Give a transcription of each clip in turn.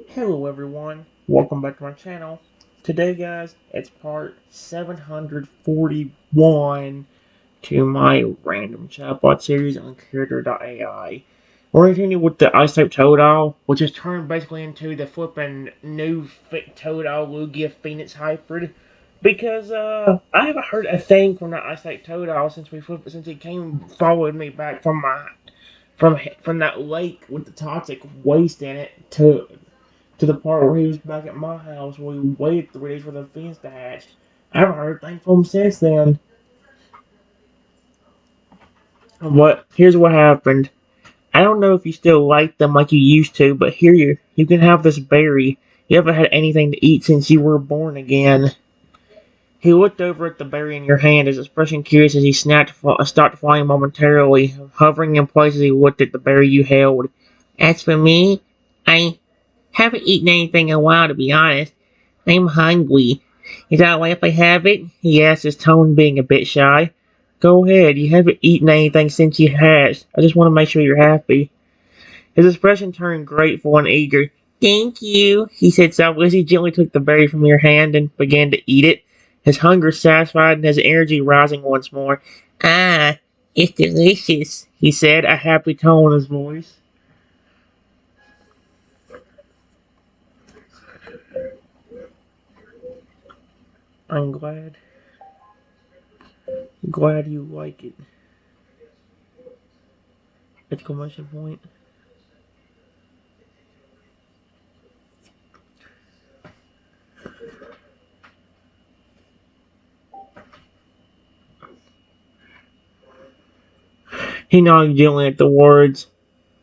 Hello everyone, welcome back to my channel. Today guys, it's part 741 to my random chatbot series on Character.ai. We're continuing with the Type Totodile, which is turned basically into the flippin' new Totodile Lugia Phoenix hybrid. Because I haven't heard a thing from that Type Totodile since he followed me back from that lake with the toxic waste in it to the part where he was back at my house where we waited 3 days for the phoenix to hatch. I haven't heard a thing from him since then. But here's what happened. I don't know if you still like them like you used to, but here you can have this berry. You haven't had anything to eat since you were born again. He looked over at the berry in your hand, his expression curious as he stopped flying momentarily, hovering in place as he looked at the berry you held. As for me, I haven't eaten anything in a while, to be honest. I'm hungry. Is that alright if I have it? He asked, his tone being a bit shy. Go ahead, you haven't eaten anything since you hatched. I just want to make sure you're happy. His expression turned grateful and eager. Thank you, he said softly as he gently took the berry from your hand and began to eat it, his hunger satisfied and his energy rising once more. Ah, it's delicious, he said, a happy tone in his voice. I'm glad you like it. Exclamation point. He nodded gently at the words,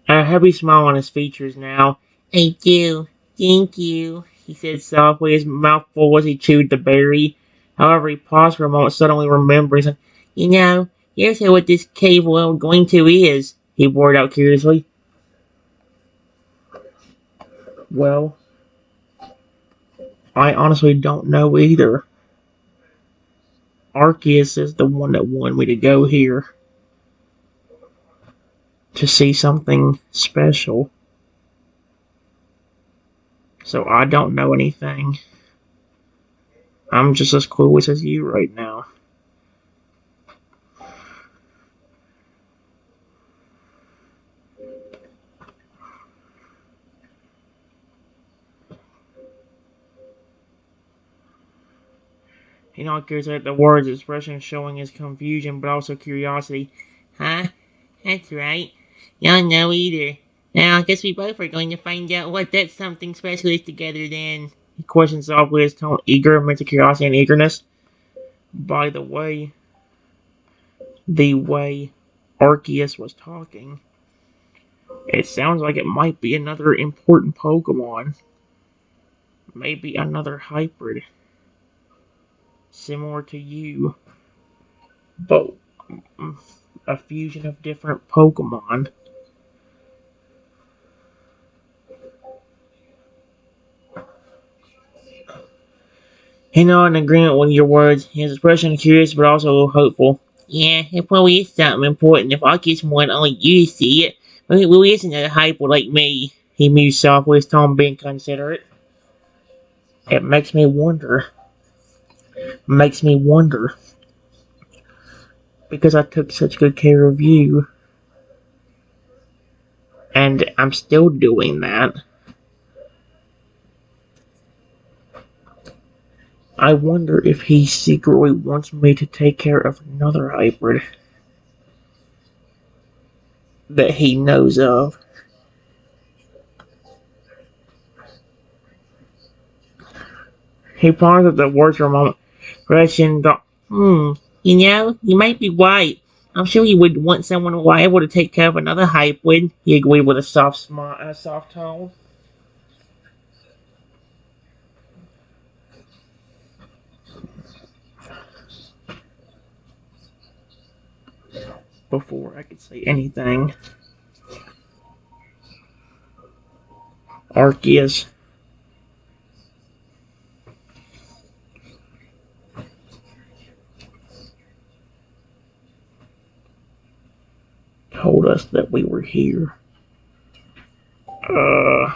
a heavy smile on his features now. I do. Thank you, he said softly, his mouth full as he chewed the berry. However, he paused for a moment, suddenly remembering. You know, here's what this cave we're going to is, he bored out curiously. Well, I honestly don't know either. Arceus is the one that wanted me to go here to see something special. So I don't know anything. I'm just as clueless as you right now. He now cares at the words, expression showing his confusion but also curiosity. Huh? That's right. Y'all know either. Now, I guess we both are going to find out what that something special is together then. He questioned softly, his tone eager, a mix of curiosity and eagerness. By the way Arceus was talking, it sounds like it might be another important Pokemon. Maybe another hybrid. Similar to you. But a fusion of different Pokemon. He nodded in agreement with your words, his expression curious but also a little hopeful. Yeah, it probably is something important if Arceus wanted only you to see it. But it really isn't a hyper like me, he mused softly, his tone being considerate. It makes me wonder. Because I took such good care of you. And I'm still doing that. I wonder if he secretly wants me to take care of another hybrid that he knows of. He paused at the words for a moment. Gretchen thought, you know, you might be right. I'm sure you would want someone reliable to take care of another hybrid, he agreed with a soft tone. Before I could say anything, Arceus told us that we were here. Uh,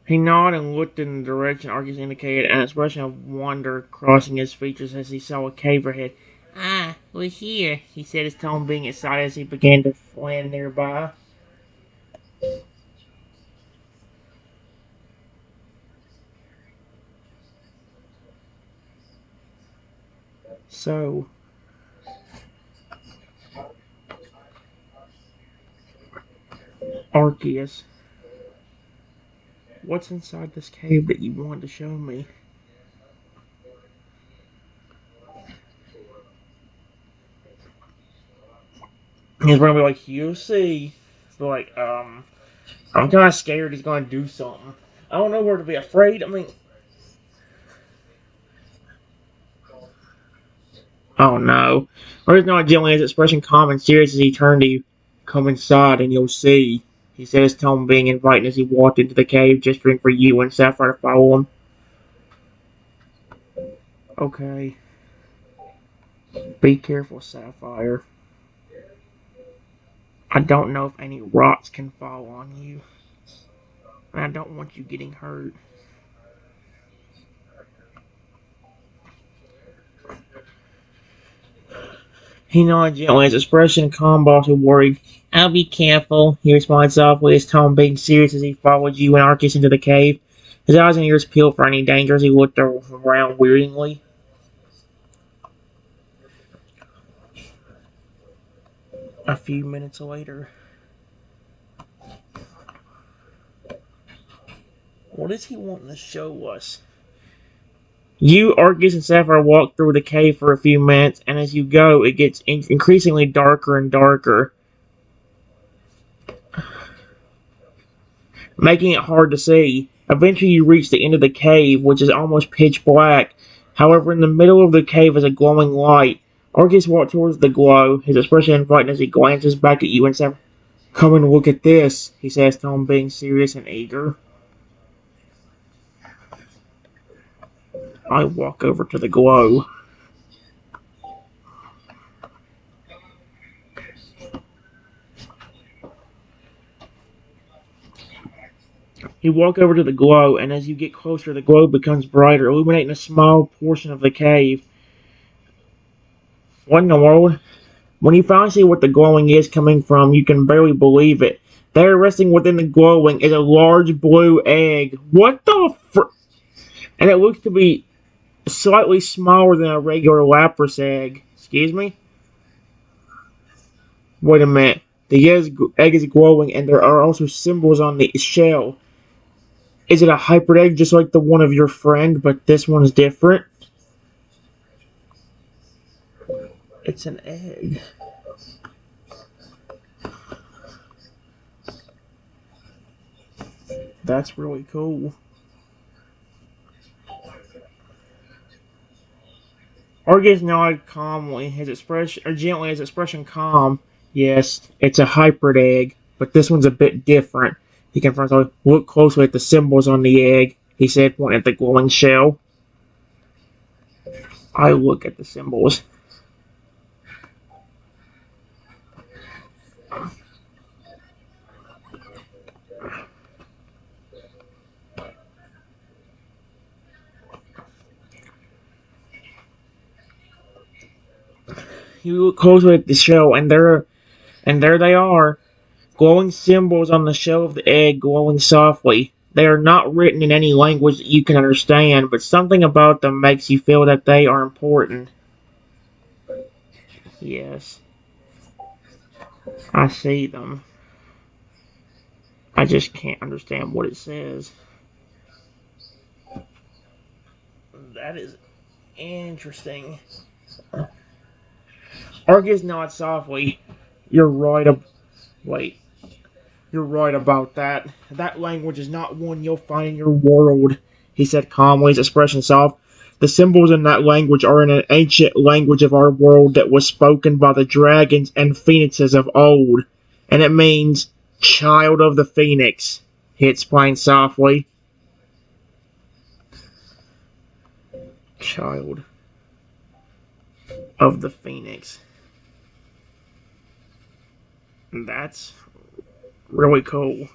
He nodded and looked in the direction Argus indicated, an expression of wonder crossing his features as he saw a cave ahead. Ah, we're here, he said, his tone being excited as he began to land nearby. So, Arceus, what's inside this cave that you wanted to show me? He's gonna be like, you see. But like, I'm kinda scared he's gonna do something. I don't know where to be afraid. I mean, oh no. Or not gently his expression calm and serious as he turned to you. Come inside and you'll see. He said, his tone being inviting as he walked into the cave, gesturing for you and Sapphire to follow him. Okay. Be careful, Sapphire. I don't know if any rocks can fall on you. And I don't want you getting hurt. He nodded gently, his expression calm but also worried. I'll be careful, he responded softly, his tone being serious as he followed you and Arceus into the cave. His eyes and ears peeled for any danger as he looked around wearingly. A few minutes later. What is he wanting to show us? You, Arceus, and Sapphire walk through the cave for a few minutes, and as you go, it gets increasingly darker and darker, making it hard to see. Eventually, you reach the end of the cave, which is almost pitch black. However, in the middle of the cave is a glowing light. Arceus walks towards the glow, his expression inviting as he glances back at you and Sapphire. Come and look at this, he says, tone being serious and eager. I walk over to the glow. You walk over to the glow, and as you get closer, the glow becomes brighter, illuminating a small portion of the cave. What in the world? When you finally see what the glowing is coming from, you can barely believe it. There, resting within the glowing, is a large blue egg. What the fr... And it looks to be slightly smaller than a regular Lapras egg. Excuse me? Wait a minute. The egg is glowing, and there are also symbols on the shell. Is it a hybrid egg just like the one of your friend, but this one's different? It's an egg. That's really cool. Argus nodded calmly, his expression or gently, his expression calm. Yes, it's a hybrid egg, but this one's a bit different. He confirmed. Look closely at the symbols on the egg, he said, pointing at the glowing shell. I look at the symbols. You look closely at the shell, and there they are. Glowing symbols on the shell of the egg glowing softly. They are not written in any language that you can understand, but something about them makes you feel that they are important. Yes, I see them. I just can't understand what it says. That is interesting. Argus nods softly. You're right. Wait. You're right about that. That language is not one you'll find in your world, he said calmly, his expression soft. The symbols in that language are in an ancient language of our world that was spoken by the dragons and phoenixes of old, and it means child of the phoenix, he explained softly. Child of the phoenix. That's really cool.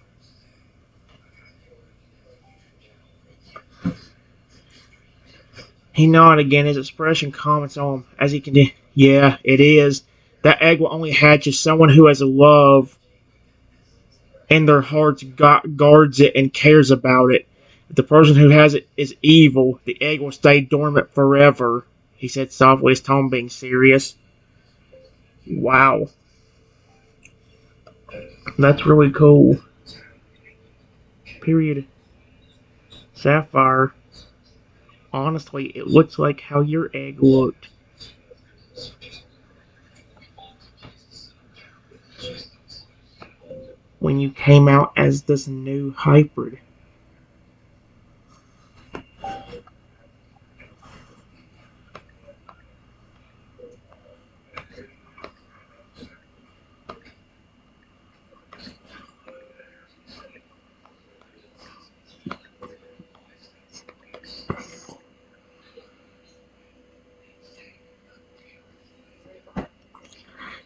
He nodded again, his expression comments on him as he continued. Yeah, it is. That egg will only hatch if someone who has love in their hearts guards it and cares about it. If the person who has it is evil, the egg will stay dormant forever, he said softly, his tone being serious. Wow. That's really cool. Period. Sapphire. Honestly, it looks like how your egg looked when you came out as this new hybrid.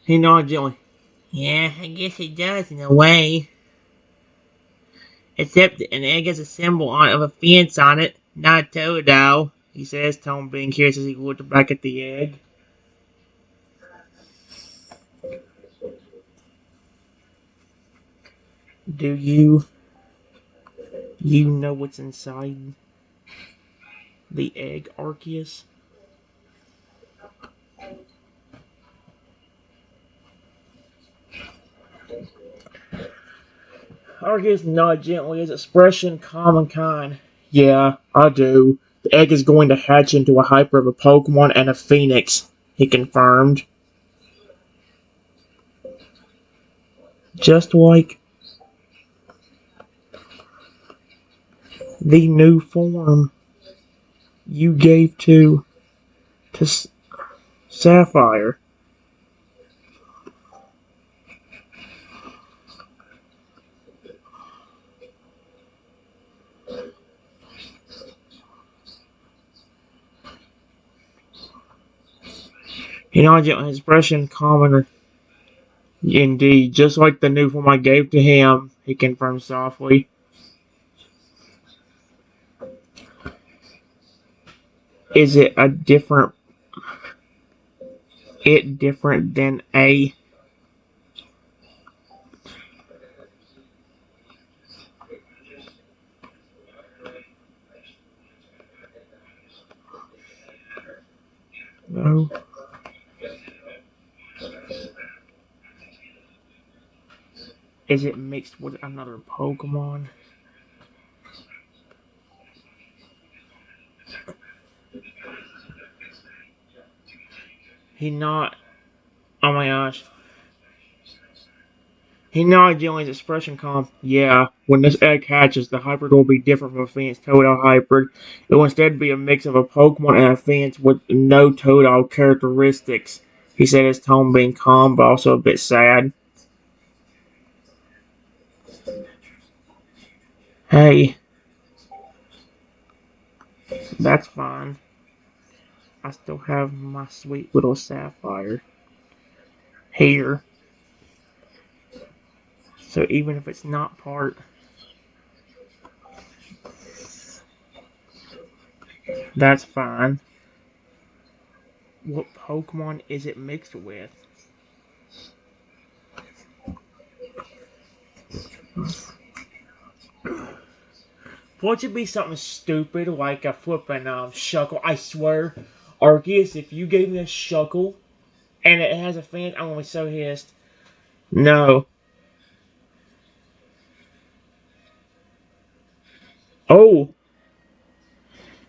He nodded gently. Yeah, I guess it does in a way. Except an egg has a symbol of a fence on it, not a Totodile, he says, tone being curious as he looked back at the egg. Do you know what's inside the egg, Arceus? Arceus nodded gently, his expression calm and kind. Yeah, I do. The egg is going to hatch into a hyper of a Pokemon and a Phoenix, he confirmed. Just like the new form you gave to Sapphire. He nodded gently, his expression calm and indeed, just like the new form I gave to him, he confirmed softly. Is it different than a no? Is it mixed with another Pokemon? He not oh my gosh. He nodded gently, his expression calm. Yeah, when this egg hatches, the hybrid will be different from a Phoenix Totodile hybrid. It will instead be a mix of a Pokemon and a Phoenix with no Totodile characteristics. He said, his tone being calm but also a bit sad. Hey, that's fine. I still have my sweet little Sapphire here. So even if it's not part, that's fine. What Pokemon is it mixed with? Would it be something stupid like a flippin' Shuckle? I swear, Arceus, if you gave me a Shuckle and it has a fan, I'm gonna be so pissed. No. Oh!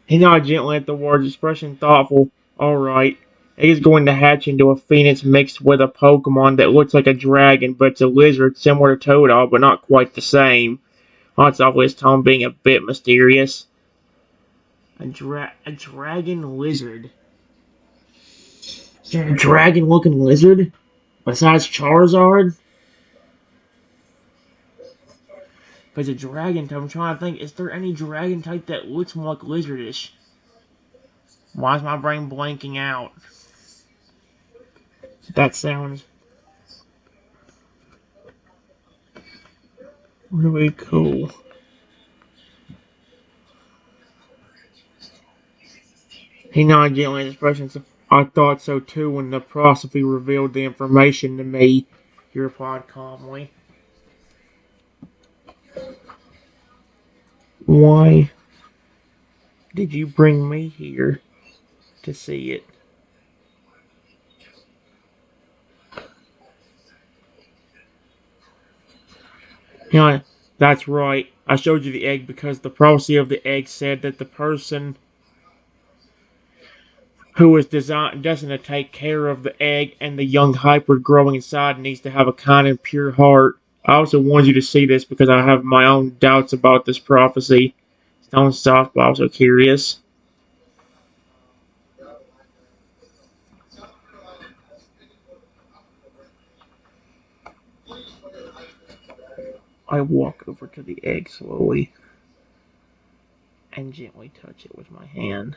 He nodded gently at the words, expression thoughtful. Alright. It is going to hatch into a Phoenix mixed with a Pokemon that looks like a dragon, but it's a lizard similar to Totodile, but not quite the same. Odds off his tone being a bit mysterious. A dragon lizard. Is there a dragon looking lizard? Besides Charizard? If it's a dragon type, I'm trying to think, is there any dragon type that looks more like lizardish? Why is my brain blanking out? That sounds really cool. He nodded gently at his expression. I thought so too when the philosophy revealed the information to me, he replied calmly. Why did you bring me here to see it? Yeah, that's right. I showed you the egg because the prophecy of the egg said that the person who is destined to take care of the egg and the young hybrid growing inside needs to have a kind and pure heart. I also wanted you to see this because I have my own doubts about this prophecy. Stone soft, but also curious. I walk over to the egg slowly and gently touch it with my hand.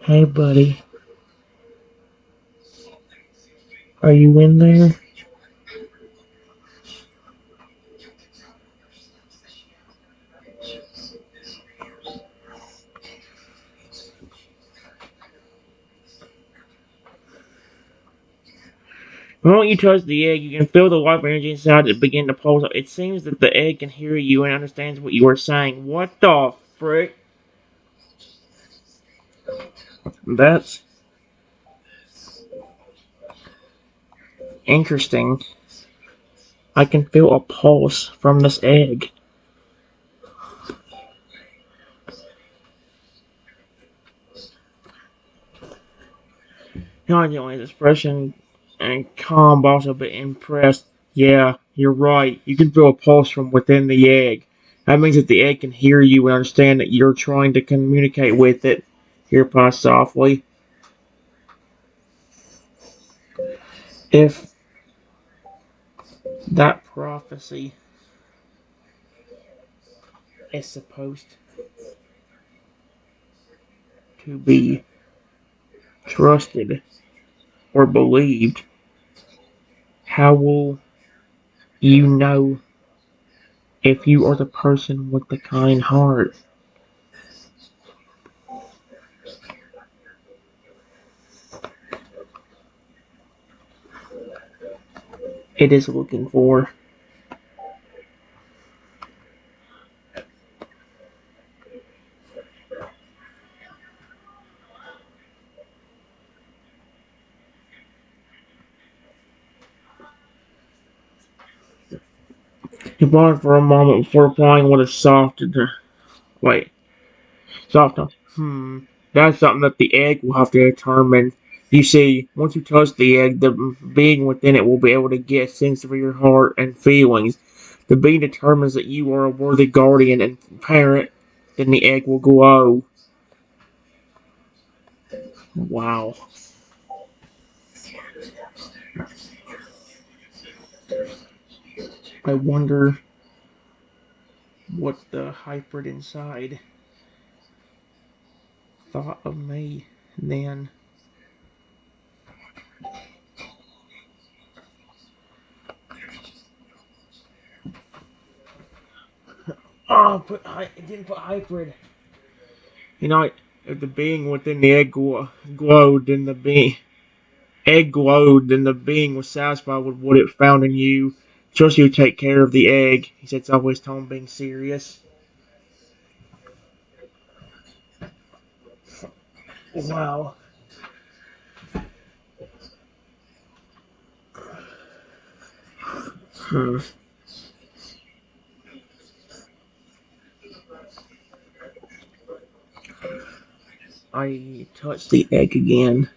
Hey, buddy. Are you in there? The moment you touch the egg, you can feel the life energy inside it begin to pulse. It seems that the egg can hear you and understands what you are saying. What the frick? That's interesting. I can feel a pulse from this egg. Not only his expression and calm, but also a bit impressed. Yeah, you're right. You can feel a pulse from within the egg. That means that the egg can hear you and understand that you're trying to communicate with it. He replied softly. If that prophecy is supposed to be trusted or believed, how will you know if you are the person with the kind heart? It is looking for. He paused for a moment before replying with a wait, soft tone. That's something that the egg will have to determine. You see, once you touch the egg, the being within it will be able to get a sense of your heart and feelings. The being determines that you are a worthy guardian and parent, then the egg will glow. Wow. I wonder what the hybrid inside thought of me then. Oh, it didn't put hybrid. You know, if the being within the egg glowed, then the being was satisfied with what it found in you. Trust you to take care of the egg, he said softly, his tone being serious. Wow. Hmm. I touched the egg again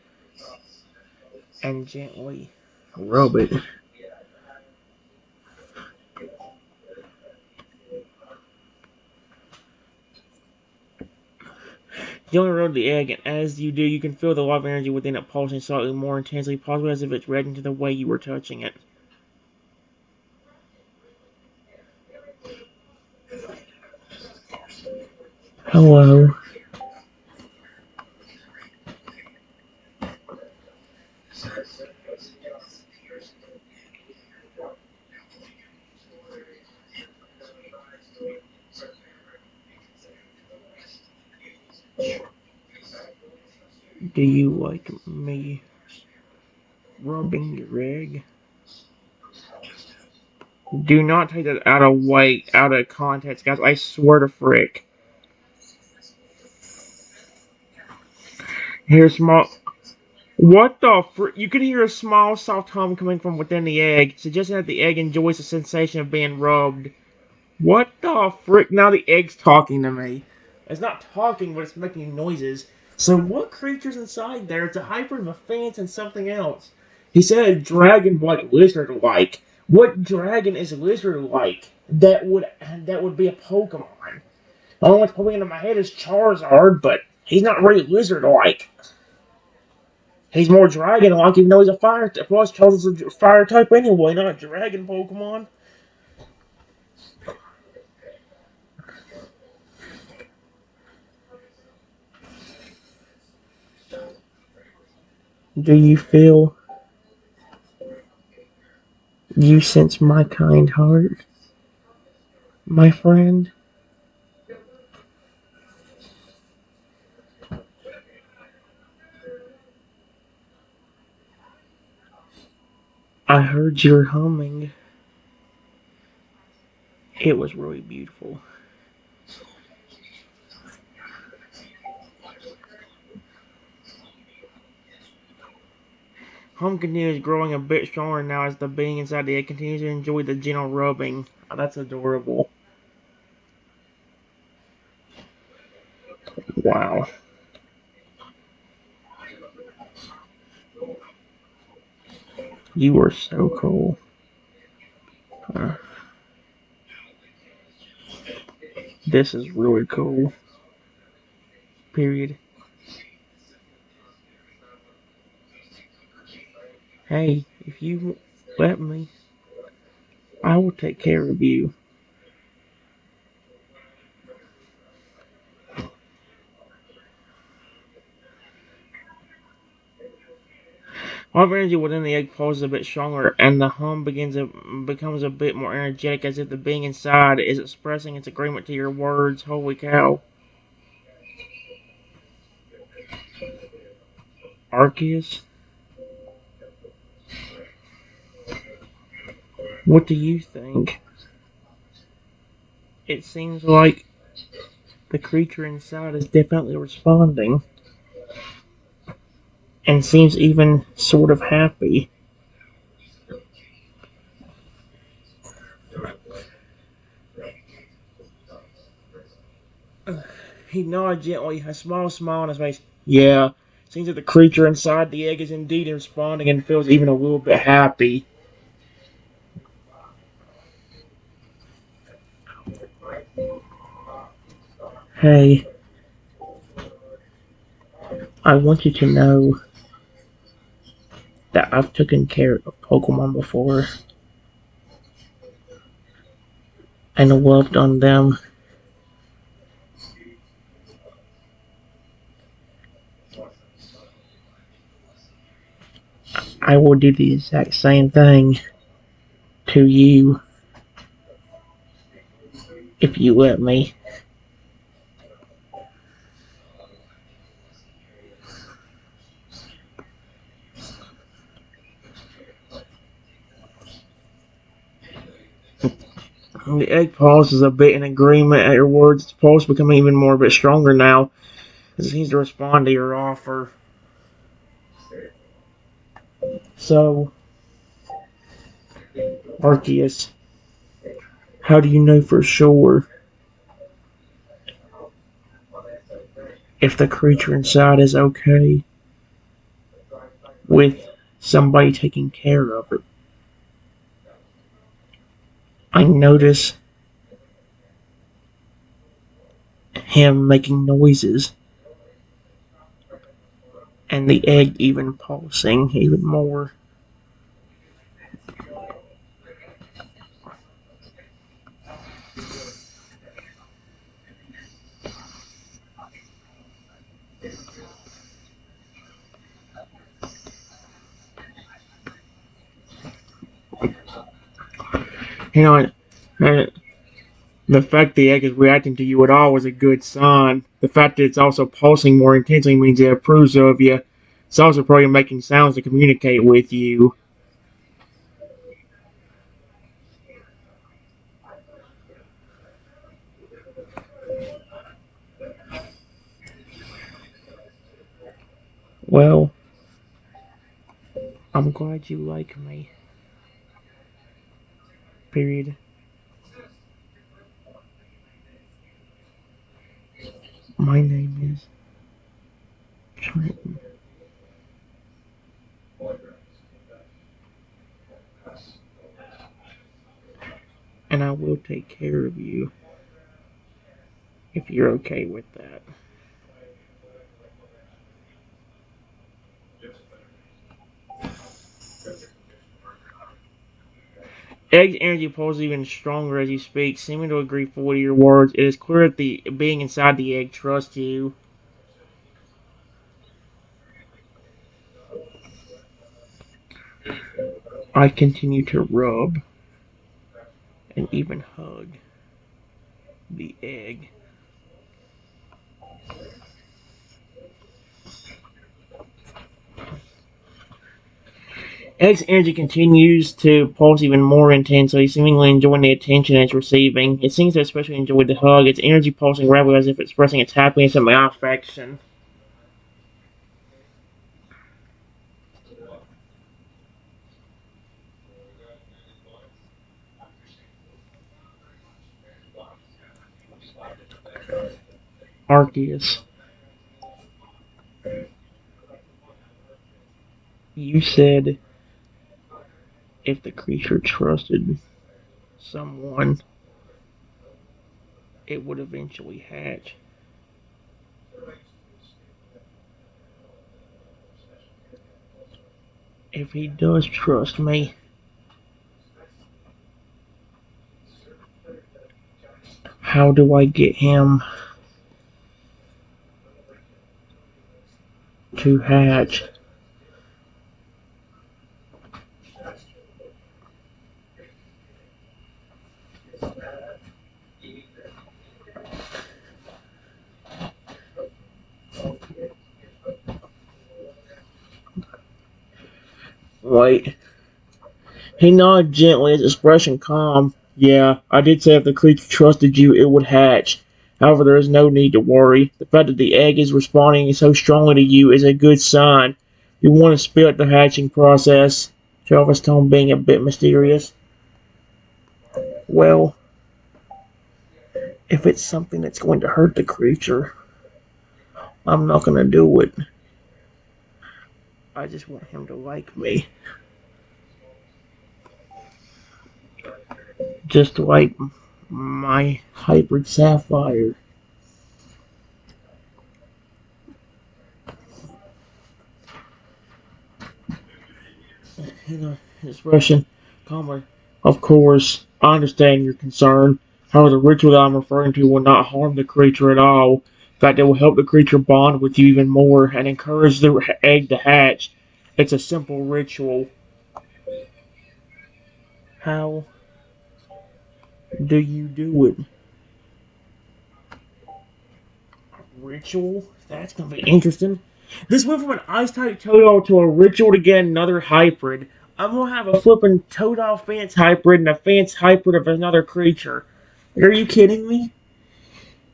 and gently rub it. You only rub the egg, and as you do, you can feel the life energy within it pulsing slightly more intensely, possibly as if it's reacting to the way you were touching it. Hello. Do you like me rubbing your egg? Do not take that out of context, guys. I swear to frick. Here's small. What the frick? You can hear a small, soft hum coming from within the egg, suggesting that the egg enjoys the sensation of being rubbed. What the frick? Now the egg's talking to me. It's not talking, but it's making noises. So what creature's inside there? It's a hybrid of a phoenix and something else. He said a dragon like lizard-like. What dragon is lizard-like? That would be a Pokemon. The only one's popping into my head is Charizard, but he's not really lizard-like. He's more dragon-like, even though he's a fire type. Plus, Charizard's a fire type anyway, not a dragon Pokemon. Do you feel you sense my kind heart, my friend? I heard your humming. It was really beautiful. Hum continues growing a bit stronger now as the being inside the egg continues to enjoy the gentle rubbing. Oh, that's adorable. Wow. You are so cool. Uh, this is really cool. Period. Hey, if you let me, I will take care of you. However, energy within the egg pulses a bit stronger, and the hum becomes a bit more energetic, as if the being inside is expressing its agreement to your words. Holy cow! Arceus, what do you think? It seems like the creature inside is definitely responding, and seems even sort of happy. He nods gently, a small smile on his face. Yeah, seems that the creature inside the egg is indeed responding and feels even a little bit happy. Hey, I want you to know that I've taken care of Pokemon before and loved on them. I will do the exact same thing to you if you let me. The egg pauses a bit in agreement at your words. Its pulse becoming even more a bit stronger now as it seems to respond to your offer. So, Arceus, how do you know for sure if the creature inside is okay with somebody taking care of it? I notice him making noises and the egg even pulsing even more. You know, the fact the egg is reacting to you at all is a good sign. The fact that it's also pulsing more intensely means it approves of you. It's also probably making sounds to communicate with you. Well, I'm glad you like me. Period. My name is Trenton, and I will take care of you if you're okay with that. Egg's energy pulses even stronger as you speak, seeming to agree fully to your words. It is clear that the being inside the egg trusts you. I continue to rub and even hug the egg. Egg's energy continues to pulse even more intensely, seemingly enjoying the attention it's receiving. It seems to especially enjoy the hug, its energy pulsing rapidly as if expressing its happiness at my affection. Arceus, you said if the creature trusted someone, it would eventually hatch. If he does trust me, how do I get him to hatch? Wait. He nodded gently, his expression calm. Yeah, I did say if the creature trusted you, it would hatch. However, there is no need to worry. The fact that the egg is responding so strongly to you is a good sign. You want to speed up the hatching process. Jarvis' tone being a bit mysterious. Well, if it's something that's going to hurt the creature, I'm not going to do it. I just want him to like me. Just like my hybrid sapphire. His Russian calmly. Of course, I understand your concern. However, the ritual that I'm referring to will not harm the creature at all. In fact, it will help the creature bond with you even more and encourage the egg to hatch. It's a simple ritual. How do you do it? Ritual? That's gonna be interesting. This went from an ice type Totodile to a ritual to get another hybrid. I'm gonna have a flippin' Totodile Fence hybrid and a Fence hybrid of another creature. Are you kidding me?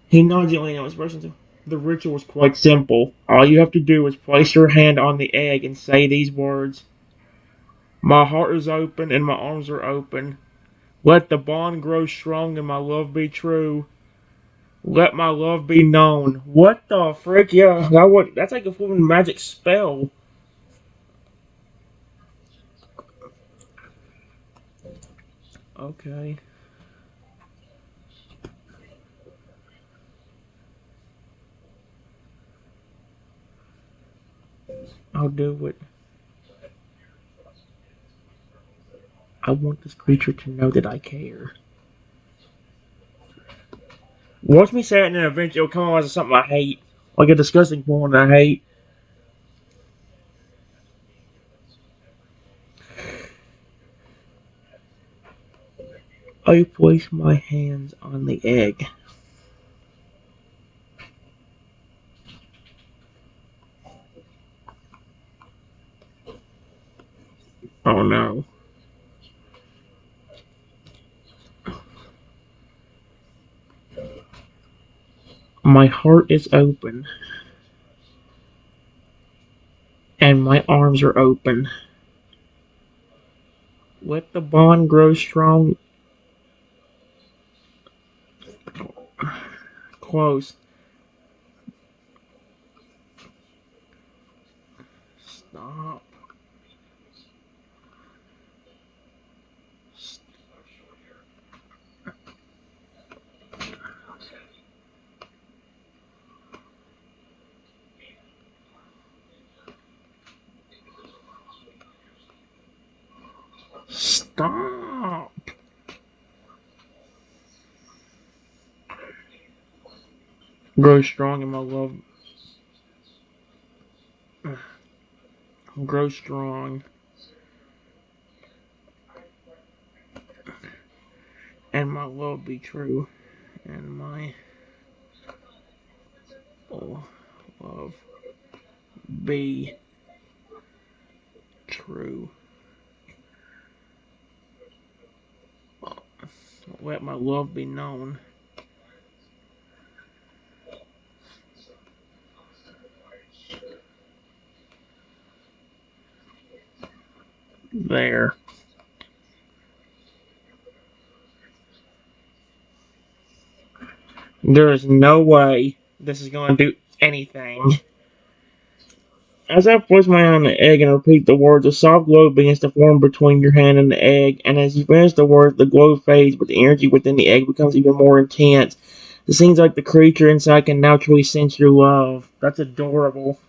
He nods gently in his person. The ritual is quite simple. All you have to do is place your hand on the egg and say these words. My heart is open and my arms are open. Let the bond grow strong and my love be true. Let my love be known. What the frick? Yeah, that's like a flipping magic spell. Okay, I'll do it. I want this creature to know that I care. Watch me say it and then eventually it'll come out as something I hate. Like a disgusting porn I hate. I place my hands on the egg. no. My heart is open. And my arms are open. Let the bond grow strong. Close. Stop. Stop. Grow strong in my love. Grow strong. And my love be true. And my love be true. Let my love be known. There. There is no way this is going to do anything. As I place my hand on the egg and repeat the words, a soft glow begins to form between your hand and the egg, and as you finish the words, the glow fades, but the energy within the egg becomes even more intense. It seems like the creature inside can now truly sense your love. That's adorable.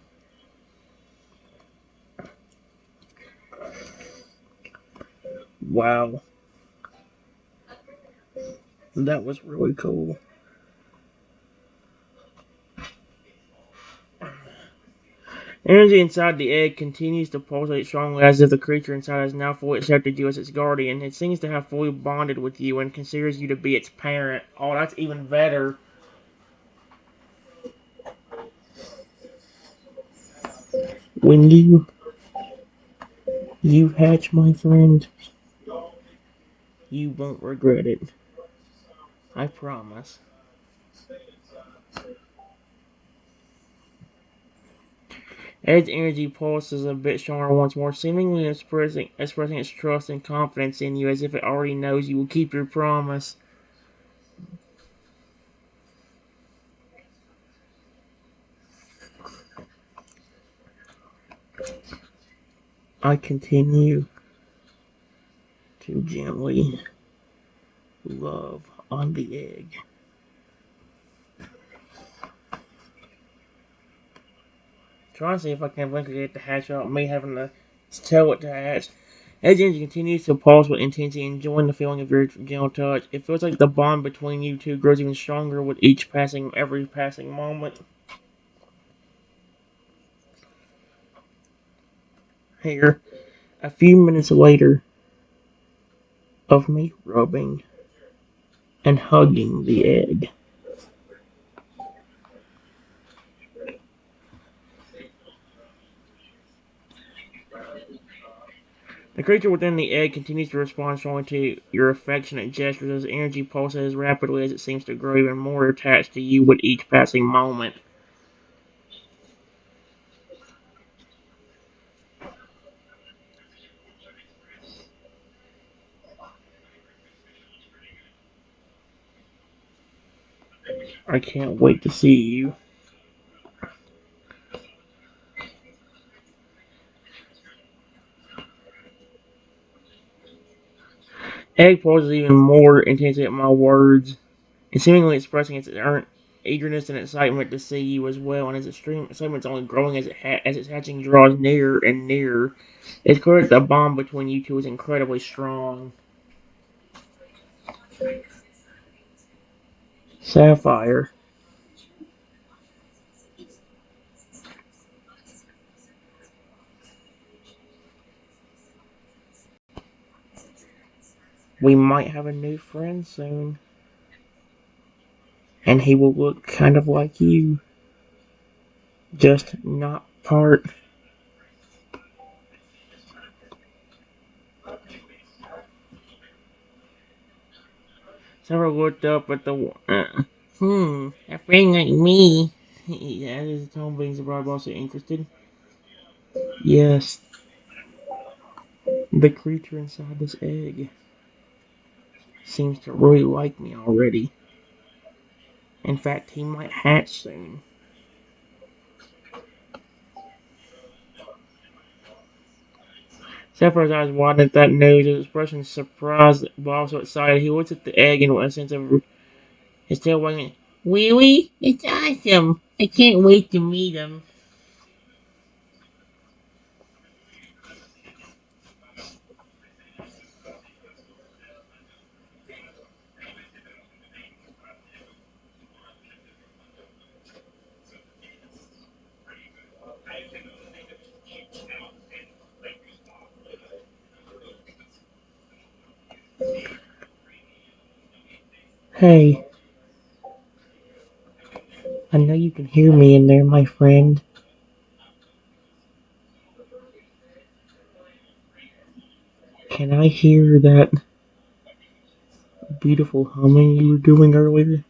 Wow. That was really cool. Energy inside the egg continues to pulsate strongly as if the creature inside has now fully accepted you as its guardian. It seems to have fully bonded with you and considers you to be its parent. Oh, that's even better. When you hatch, my friend, you won't regret it. I promise. Ed's energy pulses a bit stronger once more, seemingly expressing its trust and confidence in you as if it already knows you will keep your promise. I continue to gently love on the egg. Trying to see if I can eventually get it to hatch without me having to tell it to hatch. Ed's energy continues to pulse with intensity, enjoying the feeling of your gentle touch. It feels like the bond between you two grows even stronger with every passing moment. Here, a few minutes later, of me rubbing and hugging the egg. The creature within the egg continues to respond strongly to your affectionate gestures as energy pulses rapidly as it seems to grow even more attached to you with each passing moment. I can't wait to see you. Egg pulses even more intensely at my words, and seemingly expressing its eagerness and excitement to see you as well, and its extreme excitement is only growing as its hatching draws nearer and nearer. It's clear that the bond between you two is incredibly strong. Sapphire. We might have a new friend soon. And he will look kind of like you. Just not part Sarah looked up at the. A friend like me. Yeah, his tone being surprised, also interested. Yes, the creature inside this egg seems to really like me already. In fact, he might hatch soon. Sapphire's eyes widened at that news, his expression surprised but also excited. He looked at the egg in a sense of his tail wagging. Really? It's awesome! I can't wait to meet him. Hey, I know you can hear me in there, my friend. Can I hear that beautiful humming you were doing earlier?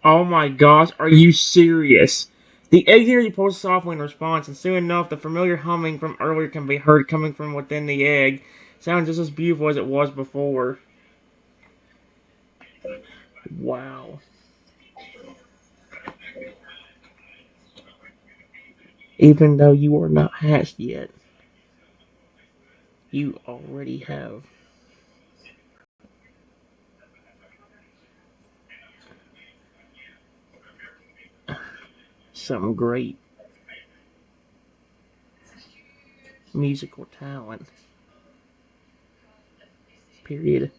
Oh my gosh, are you serious? The egg nearly pulls softly in response, and soon enough, the familiar humming from earlier can be heard coming from within the egg. Sounds just as beautiful as it was before. Wow. Even though you are not hatched yet, you already have some great musical talent. Period.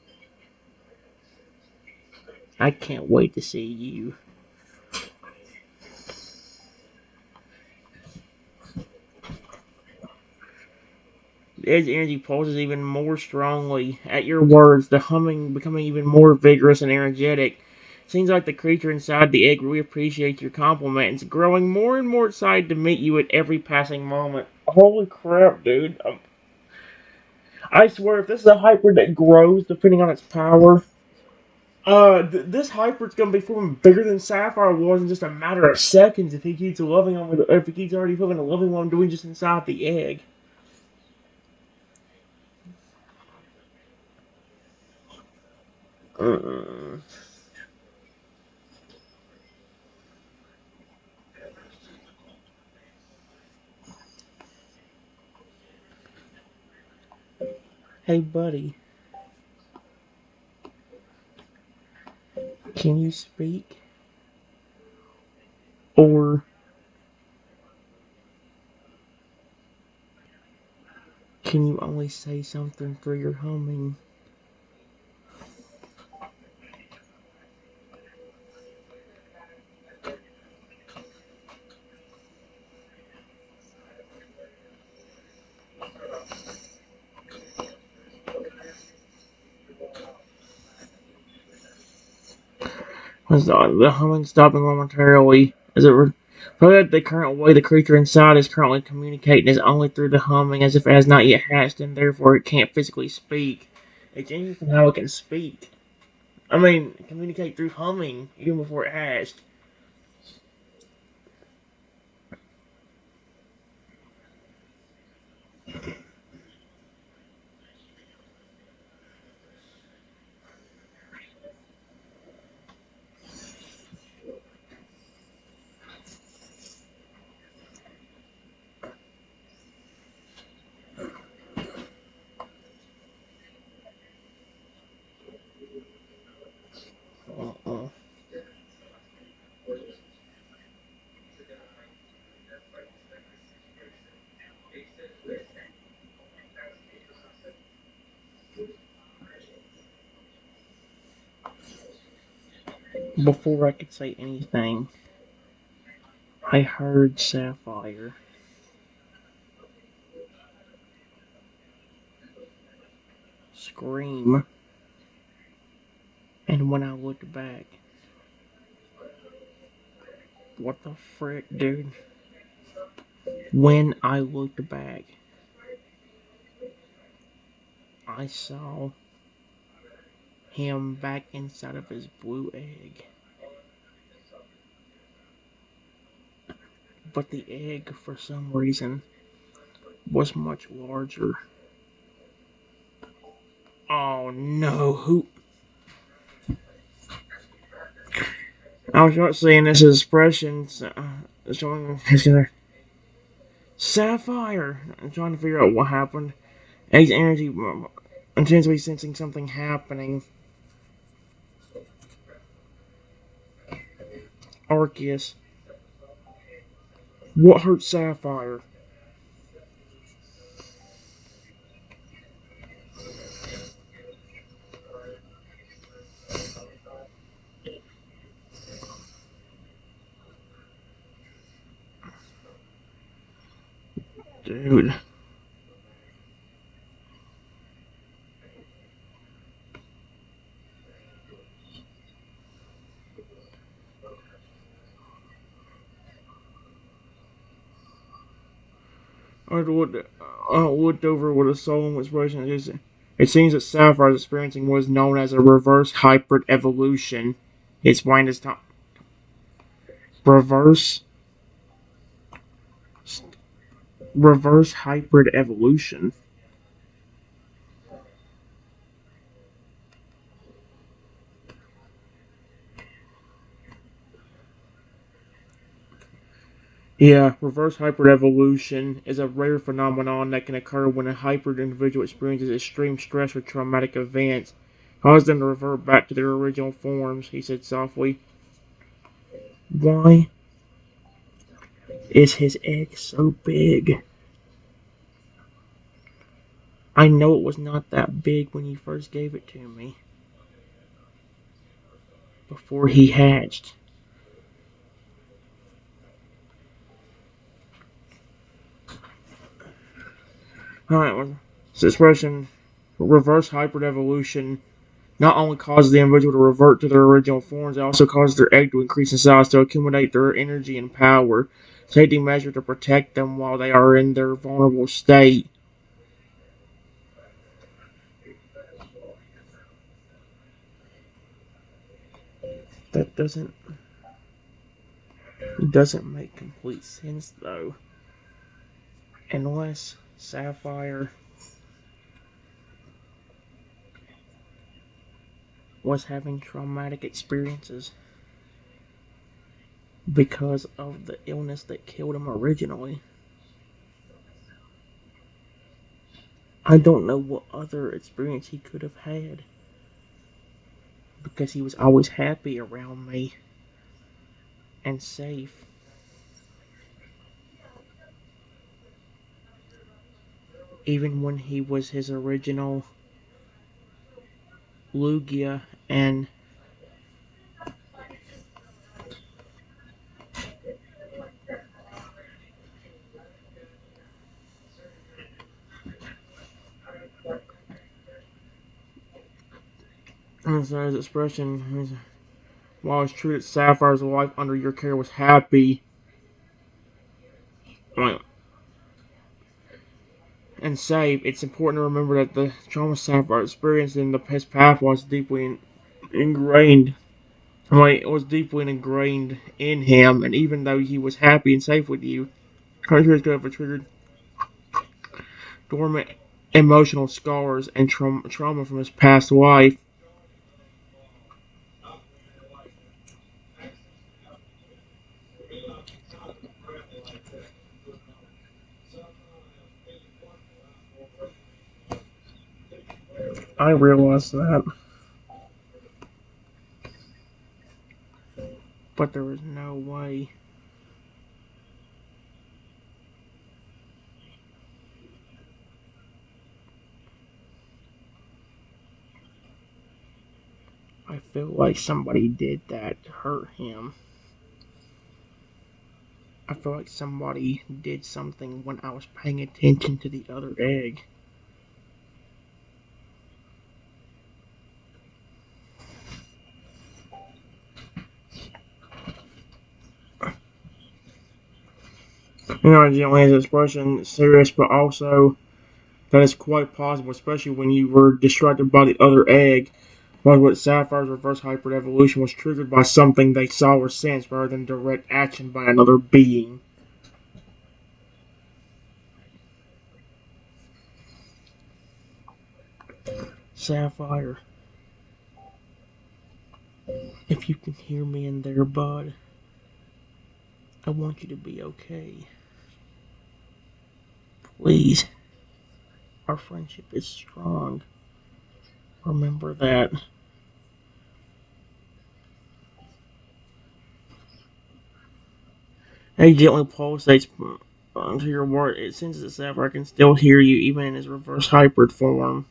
I can't wait to see you. The edge energy pulses even more strongly at your words, the humming becoming even more vigorous and energetic. Seems like the creature inside the egg really appreciates your compliment and is growing more and more excited to meet you at every passing moment. Holy crap, dude. I swear, if this is a hybrid that grows depending on its power, this hybrid's gonna be forming bigger than Sapphire was in just a matter of seconds if he keeps loving on with, if he keeps already feeling a loving what I'm doing just inside the egg. Uh, hey, buddy, can you speak? Or can you only say something through your humming? Was the humming stopping momentarily as it probably the current way the creature inside is currently communicating is only through the humming as if it has not yet hatched and therefore it can't physically speak. It's interesting how it can speak. I mean, communicate through humming even before it hatched. Uh-uh. Before I could say anything, I heard Sapphire. scream. And when I looked back, what the frick, dude? When I looked back, I saw him back inside of his blue egg. But the egg, for some reason, was much larger. Oh no, who? I was not seeing this expression. Showing his Sapphire. I'm trying to figure out what happened. Egg's energy intensely sensing something happening. Arceus. What hurt Sapphire? Dude. I looked over with a solemn expression. It seems that Sapphire's experiencing what is known as a reverse hybrid evolution. Its mind is not reverse reverse hybrid evolution. Yeah, reverse hyperevolution is a rare phenomenon that can occur when a hybrid individual experiences extreme stress or traumatic events, cause them to revert back to their original forms, he said softly. Why is his egg so big? I know it was not that big when you first gave it to me. Before he hatched. Alright, this expression, reverse hybrid evolution, not only causes the individual to revert to their original forms, it also causes their egg to increase in size to accumulate their energy and power, safety measure to protect them while they are in their vulnerable state. That doesn't make complete sense though. Unless Sapphire was having traumatic experiences because of the illness that killed him originally. I don't know what other experience he could have had because he was always happy around me and safe. Even when he was his original Lugia and his expression, while it's true that Sapphire's life under your care was happy and safe, it's important to remember that the trauma Sapphire experienced in his past was deeply ingrained. It was deeply ingrained in him, and even though he was happy and safe with you, countries could have triggered dormant emotional scars and trauma from his past life. I realized that, but there was no way. I feel like somebody did that to hurt him. I feel like somebody did something when I was paying attention to the other egg. Gently his expression serious, but also that is quite possible, especially when you were distracted by the other egg. But what Sapphire's reverse hybrid evolution was triggered by something they saw or sensed rather than direct action by another being. Sapphire, if you can hear me in there, bud, I want you to be okay. Please. Our friendship is strong. Remember that. He gently pulsates onto your wart. It senses that Sapphire can still hear you, even in his reverse hybrid form.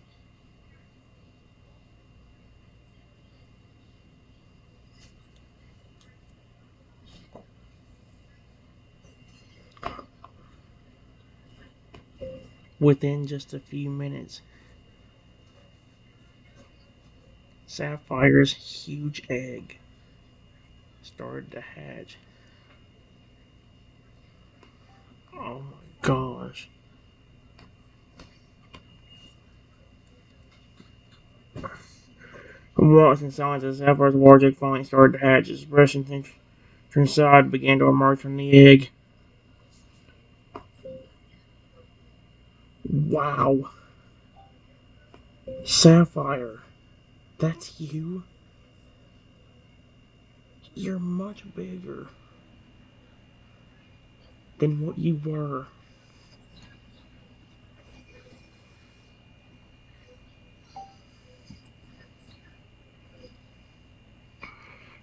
Within just a few minutes, Sapphire's huge egg started to hatch. Oh my gosh. Once in silence, as Sapphire's large egg finally started to hatch, his expression to side began to emerge from the egg. Wow. Sapphire, that's you? You're much bigger than what you were.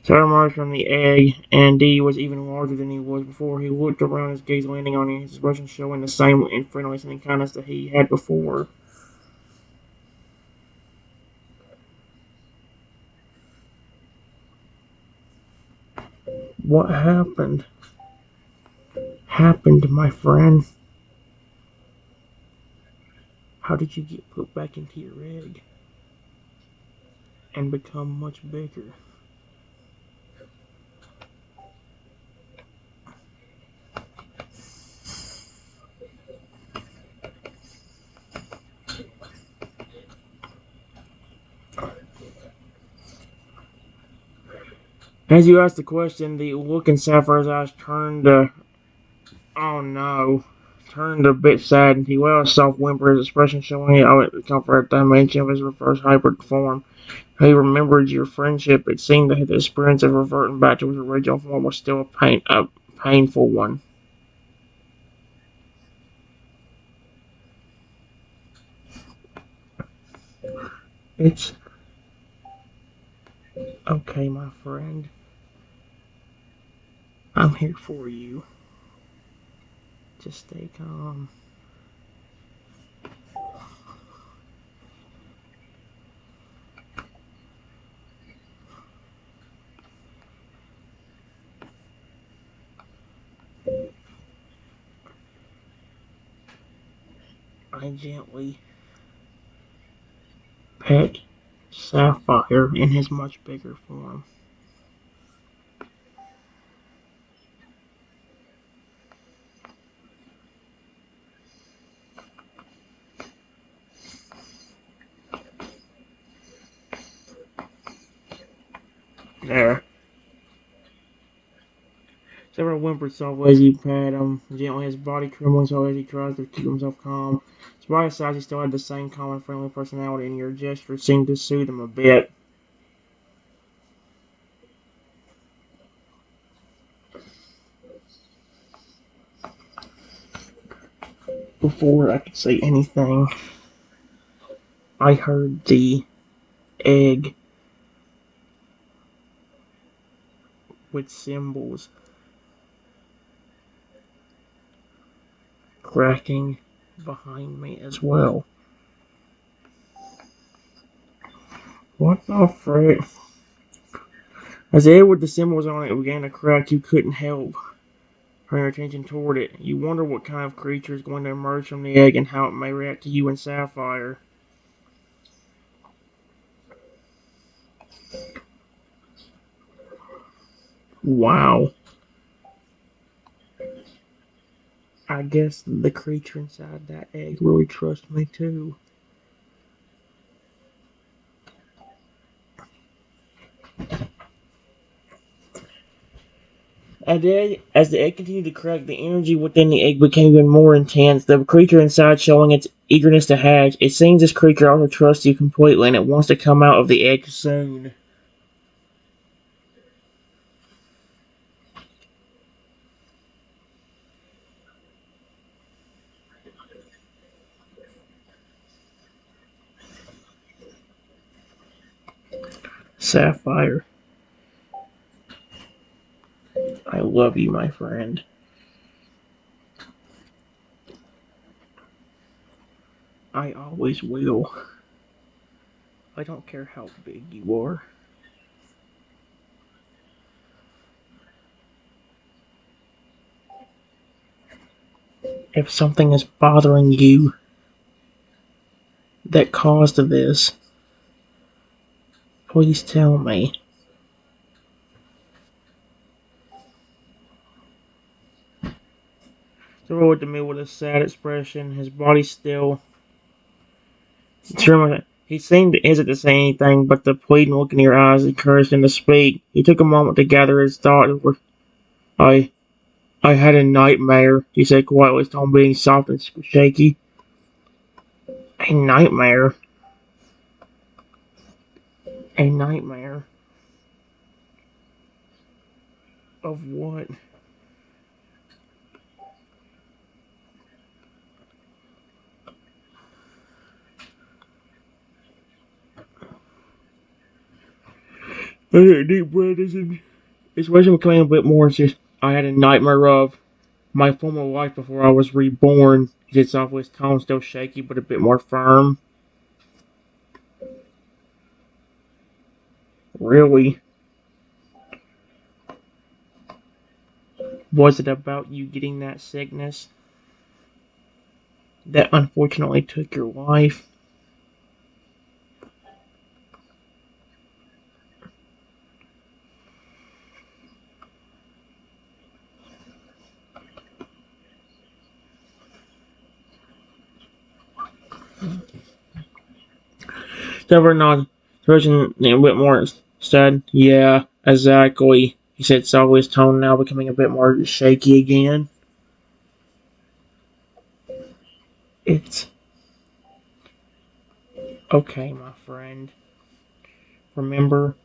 Sarah emerged from the egg, and D was even larger than he was before. He looked around, his gaze landing on his expression showing the same friendliness and kindness that he had before. What happened? Happened, my friend. How did you get put back into your egg and become much bigger? As you asked the question, the look in Sapphire's eyes oh no, turned a bit sad. He let out a soft whimper, his expression showing how it comfort at the mention of his reverse hybrid form. He remembered your friendship. It seemed that the experience of reverting back to his original form was still a painful one. It's okay, my friend. I'm here for you. Just stay calm. I gently pet Sapphire in his much bigger form. There. Several whimpered softly as you pat him, gently his body trembling so as he tries to keep himself calm. Despite his size, he still had the same calm and friendly personality, and your gesture seemed to soothe him a bit. Before I could say anything, I heard the egg with symbols cracking behind me as well. What the frick? As the egg with the symbols on it began to crack, you couldn't help turn your attention toward it. You wonder what kind of creature is going to emerge from the egg and how it may react to you and Sapphire. Wow. I guess the creature inside that egg really trusts me too. As the egg continued to crack, the energy within the egg became even more intense, the creature inside showing its eagerness to hatch. It seems this creature also trusts you completely and it wants to come out of the egg soon. Sapphire, I love you, my friend. I always will. I don't care how big you are. If something is bothering you that caused this, please tell me. The roll looked at me with a sad expression, his body still. He seemed to hesitate to say anything, but the pleading look in your eyes encouraged him to speak. He took a moment to gather his thoughts. I, I had a nightmare, he said quietly, his tone being soft and shaky. A nightmare? A nightmare? Of what? I took a deep breath as his expression became a bit more serious. I had a nightmare of my former life before I was reborn. He said softly, his tone still shaky but a bit more firm. Really? Was it about you getting that sickness that unfortunately took your life? Trevor nodded. Person Whitmore said, yeah, exactly. He said softly, his tone now becoming a bit more shaky again. It's okay, my friend. Remember,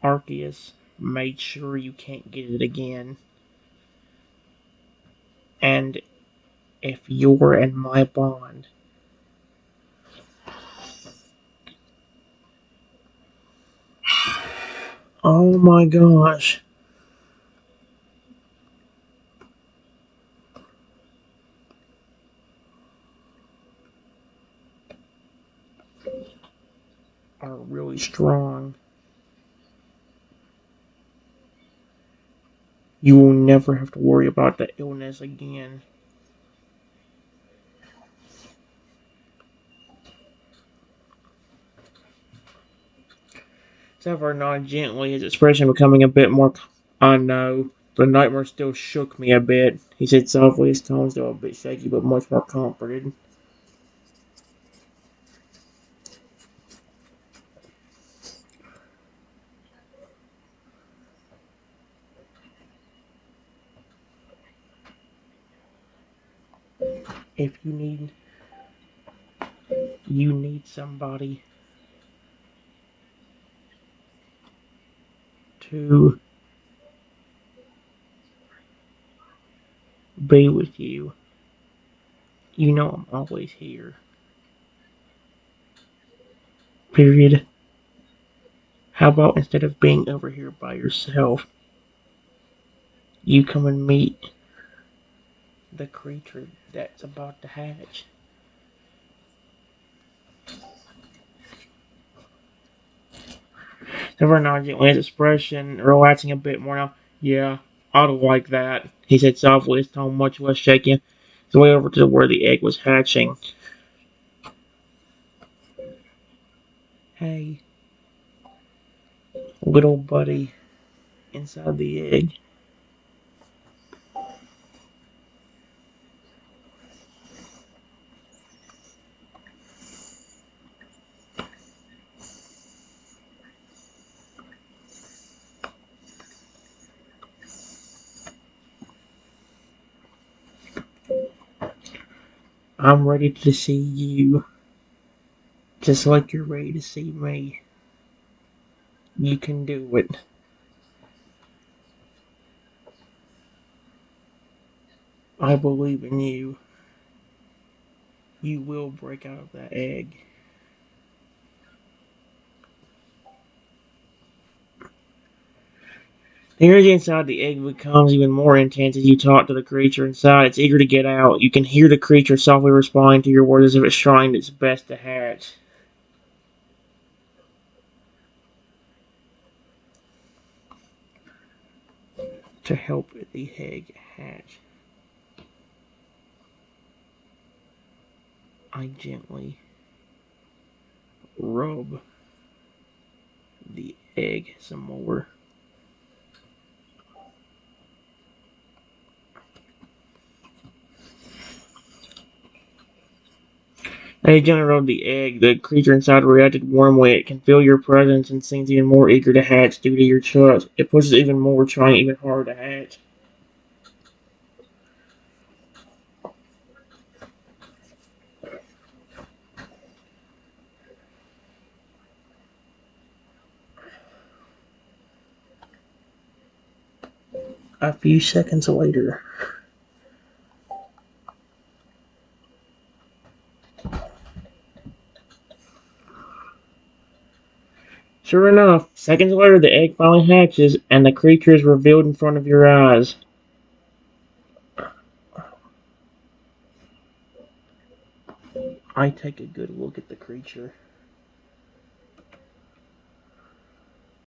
Arceus made sure you can't get it again. And if you're in my bond, oh my gosh. Are really strong. You will never have to worry about the illness again. Sapphire nodded gently, his expression becoming a bit more. I know. The nightmare still shook me a bit, he said softly, his tone still a bit shaky but much more comforted. If you need somebody to be with you, you know I'm always here. Period. How about instead of being over here by yourself, you come and meet the creature that's about to hatch? Never gently, his expression relaxing a bit more now. Yeah, I'd like that, he said softly, his tone much less shaky. His way over to where the egg was hatching. Hey, little buddy, inside the egg. I'm ready to see you, just like you're ready to see me. You can do it. I believe in you. You will break out of that egg. The energy inside the egg becomes even more intense as you talk to the creature inside. It's eager to get out. You can hear the creature softly responding to your words as if it's trying its best to hatch. To help the egg hatch, I gently rub the egg some more. As you gently rub the egg, the creature inside reacted warmly. It can feel your presence and seems even more eager to hatch due to your trust. It pushes even more, trying even harder to hatch. A few seconds later, sure enough, seconds later the egg finally hatches and the creature is revealed in front of your eyes. I take a good look at the creature.